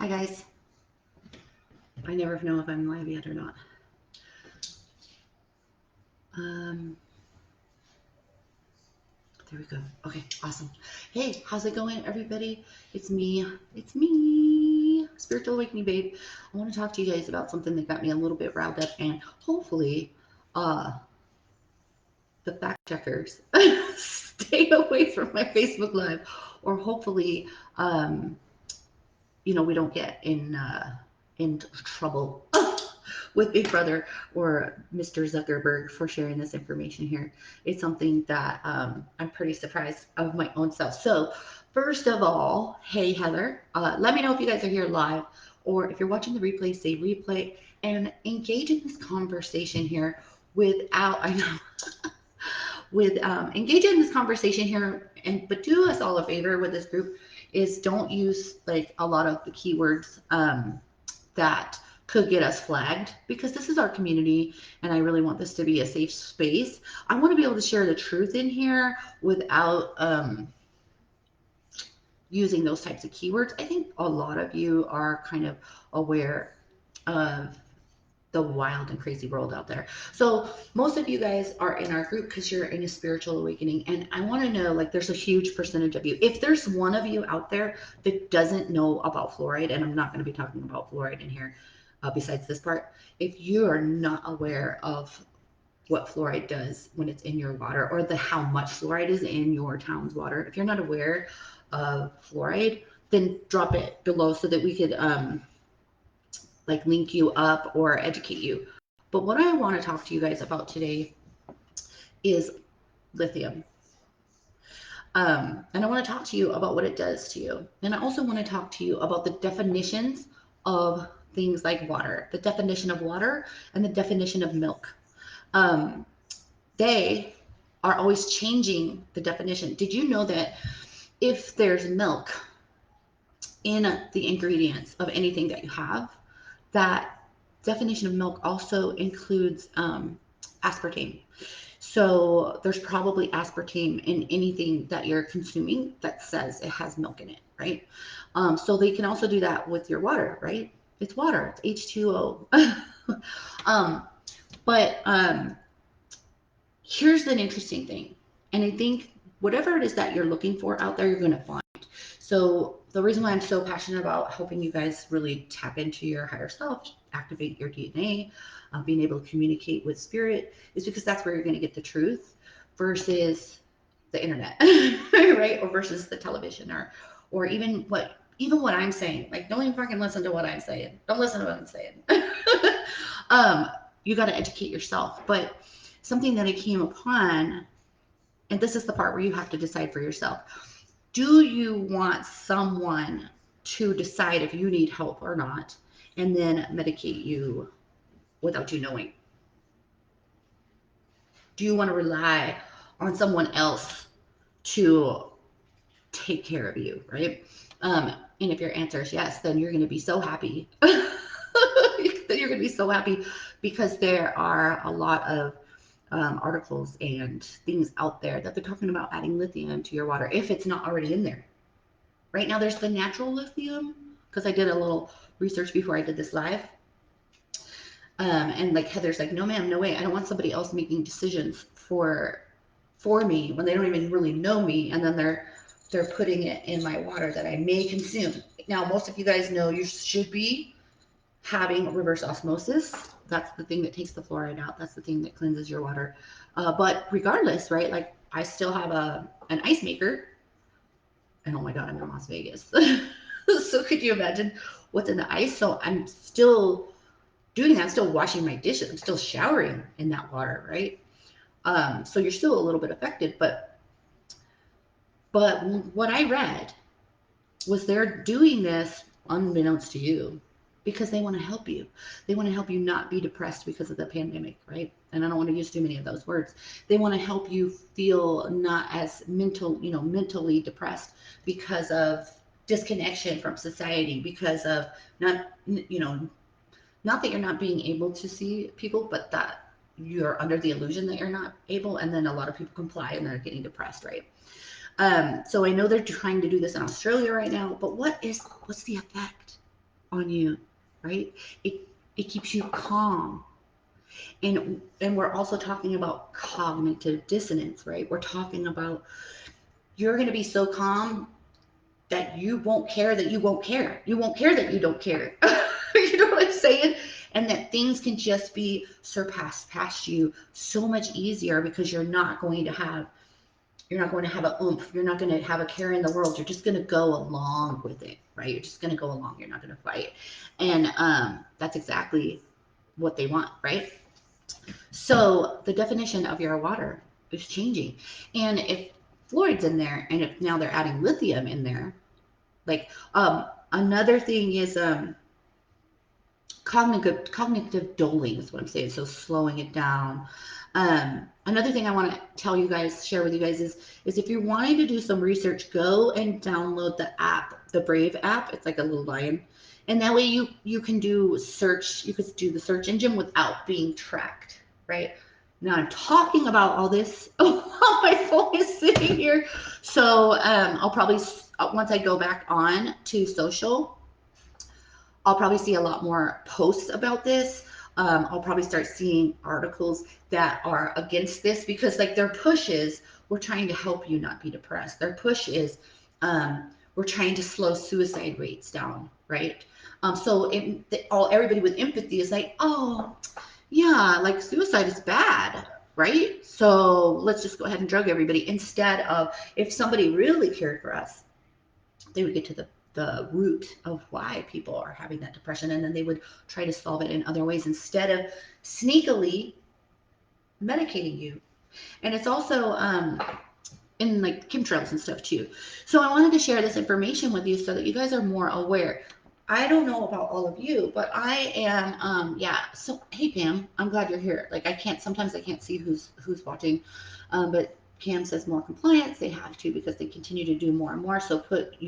Hi guys. I never know if I'm live yet or not. Um, there we go. Okay, awesome. Hey, how's it going, everybody? It's me. It's me, Spiritual Awakening Babe. I want to talk to you guys about something that got me a little bit riled up, and hopefully, uh, the fact checkers stay away from my Facebook Live, or hopefully, um, we don't get in trouble with Big Brother or Mr. Zuckerberg for sharing this information here. It's something that I'm pretty surprised of my own self. So, first of all, hey Heather, let me know if you guys are here live, or if you're watching the replay, say replay and engage in this conversation here without, I know, with engage in this conversation here, and but do us all a favor with this group is don't use like a lot of the keywords that could get us flagged, because this is our community and I really want this to be a safe space. I want to be able to share the truth in here without using those types of keywords. I think a lot of you are kind of aware of the wild and crazy world out there. So most of you guys are in our group because you're in a spiritual awakening. And I want to know, like, there's a huge percentage of you. If there's one of you out there that doesn't know about fluoride, and I'm not going to be talking about fluoride in here besides this part, if you are not aware of what fluoride does when it's in your water, or the how much fluoride is in your town's water, if you're not aware of fluoride, then drop it below so that we could like link you up or educate you. But what I want to talk to you guys about today is lithium. And I want to talk to you about what it does to you. And I also want to talk to you about the definitions of things like water, the definition of water and the definition of milk. Um, they are always changing the definition. Did you know that if there's milk in the ingredients of anything that you have, that definition of milk also includes aspartame. So there's probably aspartame in anything that you're consuming that says it has milk in it, right? So they can also do that with your water, right? It's water, it's H2O. um, but here's an interesting thing. And I think whatever it is that you're looking for out there, you're going to find. So the reason why I'm so passionate about helping you guys really tap into your higher self, activate your DNA, being able to communicate with spirit, is because that's where you're going to get the truth versus the internet, right? Or versus the television, or even what I'm saying. Like, don't even fucking listen to what I'm saying. Don't listen to what I'm saying. um, you got to educate yourself. But something that I came upon, and this is the part where you have to decide for yourself. Do you want someone to decide if you need help or not, and then medicate you without you knowing? Do you want to rely on someone else to take care of you, right? And if your answer is yes, then you're going to be so happy. You're going to be so happy because there are a lot of articles and things out there that they're talking about adding lithium to your water if it's not already in there. Right now, there's the natural lithium, because I did a little research before I did this live. And like Heather's like, no, ma'am, no way. I don't want somebody else making decisions for me when they don't even really know me, and then they're putting it in my water that I may consume. Now, most of you guys know you should be having reverse osmosis. That's the thing that takes the fluoride out. That's the thing that cleanses your water. But regardless, right? Like, I still have an ice maker, and oh my god, I'm in Las Vegas. So could you imagine what's in the ice? So I'm still doing that. I'm still washing my dishes. I'm still showering in that water, right? So you're still a little bit affected, but what I read was they're doing this unbeknownst to you because they want to help you. They want to help you not be depressed because of the pandemic, right? And I don't want to use too many of those words. They want to help you feel not as mentally depressed because of disconnection from society, because of not that you're not being able to see people, but that you're under the illusion that you're not able. And then a lot of people comply and they're getting depressed, right? So I know they're trying to do this in Australia right now, but what's the effect? on you, right? It keeps you calm. And we're also talking about cognitive dissonance, right? We're talking about you're going to be so calm that you won't care that you won't care. You won't care that you don't care. You know what I'm saying? And that things can just be surpassed past you so much easier because you're not going to have a oomph. You're not going to have a care in the world. You're just going to go along with it, right? You're just going to go along. You're not going to fight. And that's exactly what they want, right? So the definition of your water is changing. And if fluoride's in there, and if now they're adding lithium in there, like another thing is cognitive doling is what I'm saying. So slowing it down. Another thing I want to tell you guys, share with you guys is if you're wanting to do some research, go and download the app, the Brave app. It's like a little lion, and that way you can do search. You could do the search engine without being tracked, right? Now I'm talking about all this while my phone is sitting here. So I'll probably once I go back on to social, I'll probably see a lot more posts about this. I'll probably start seeing articles that are against this because, like, their push is we're trying to help you not be depressed. Their push is we're trying to slow suicide rates down, right? So everybody with empathy is like, oh, yeah, like suicide is bad, right? So let's just go ahead and drug everybody instead of if somebody really cared for us, they would get to the root of why people are having that depression, and then they would try to solve it in other ways instead of sneakily medicating you. And it's also in like chemtrails and stuff too. So I wanted to share this information with you so that you guys are more aware. I don't know about all of you, but I am yeah. So hey Pam, I'm glad you're here. Like sometimes I can't see who's watching. But Cam says more compliance. They have to because they continue to do more and more. So put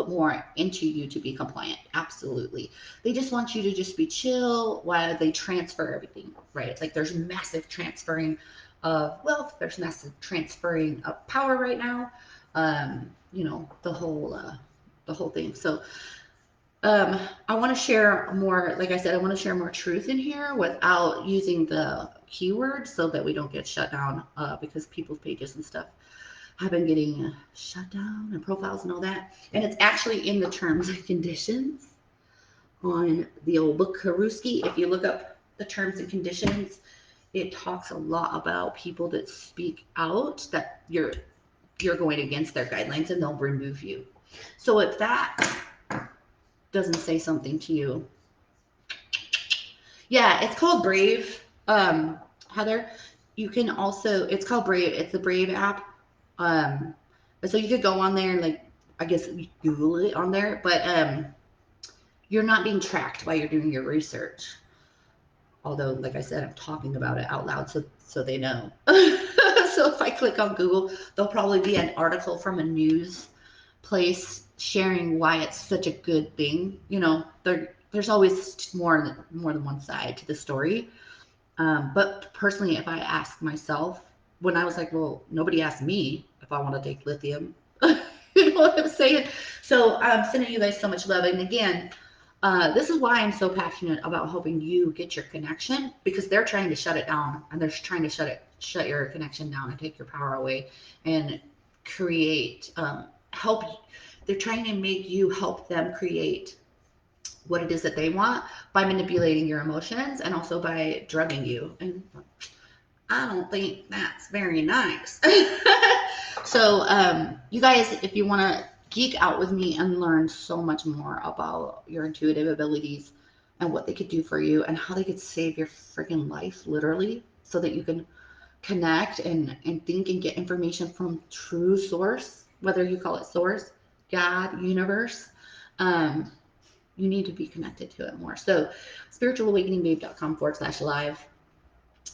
more into you to be compliant. Absolutely. They just want you to just be chill while they transfer everything, right? It's like there's massive transferring of wealth. There's massive transferring of power right now. You know, the whole thing. So I want to share more, like I said, I want to share more truth in here without using the keywords so that we don't get shut down because people's pages and stuff have been getting shut down and profiles and all that. And it's actually in the terms and conditions on the old book Karuski. If you look up the terms and conditions, it talks a lot about people that speak out that you're going against their guidelines and they'll remove you. So if that doesn't say something to you, yeah, it's called Brave. Heather, you can also, it's called Brave. It's the Brave app. Um, so you could go on there and like, I guess Google it on there, but you're not being tracked while you're doing your research. Although, like I said, I'm talking about it out loud so they know. So if I click on Google, there'll probably be an article from a news place sharing why it's such a good thing. You know, there's always more than one side to the story. But personally, if I ask myself, when I was like, well, nobody asked me if I want to take lithium. You know what I'm saying? So I'm sending you guys so much love. And again, this is why I'm so passionate about helping you get your connection because they're trying to shut it down and they're trying to shut your connection down and take your power away and create, help. They're trying to make you help them create what it is that they want by manipulating your emotions and also by drugging you. And I don't think that's very nice. So, you guys, if you want to geek out with me and learn so much more about your intuitive abilities and what they could do for you and how they could save your freaking life, literally, so that you can connect and think and get information from true source, whether you call it source, God, universe, you need to be connected to it more. So spiritualawakeningbabe.com/live.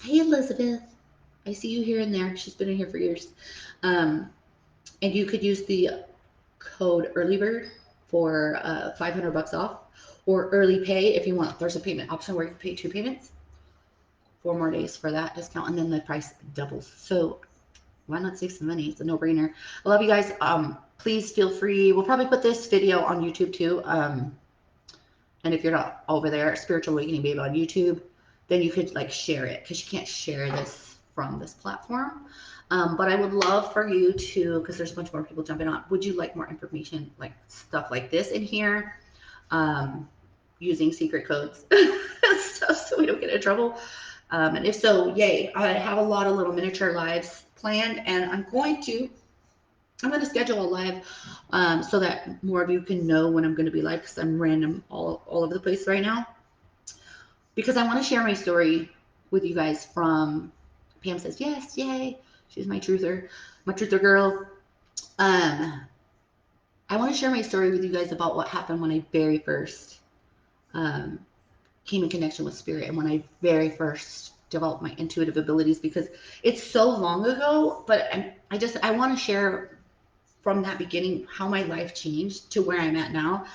Hey, Elizabeth. I see you here and there. She's been in here for years. And you could use the code earlybird for $500 off or early pay if you want. There's a payment option where you can pay 2 payments, 4 more days for that discount, and then the price doubles. So why not save some money? It's a no-brainer. I love you guys. Please feel free. We'll probably put this video on YouTube too. And if you're not over there, Spiritual Awakening Babe on YouTube, then you could like share it, because you can't share this from this platform. But I would love for you to, because there's a bunch more people jumping on. Would you like more information, like stuff like this in here, using secret codes, stuff, so we don't get in trouble? And if so, yay! I have a lot of little miniature lives planned, and I'm going to schedule a live, so that more of you can know when I'm going to be live, because I'm random all over the place right now. Because I want to share my story with you guys from, Pam says, yes, yay. She's my truther girl. Um, I want to share my story with you guys about what happened when I very first um, came in connection with spirit, and when I very first developed my intuitive abilities, because it's so long ago, but I want to share from that beginning how my life changed to where I'm at now,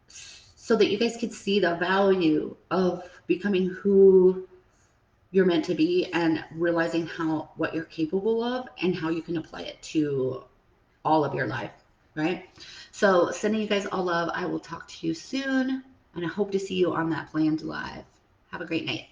so that you guys could see the value of becoming who you're meant to be, and realizing what you're capable of, and how you can apply it to all of your life, right? So sending you guys all love. I will talk to you soon, and I hope to see you on that planned live. Have a great night.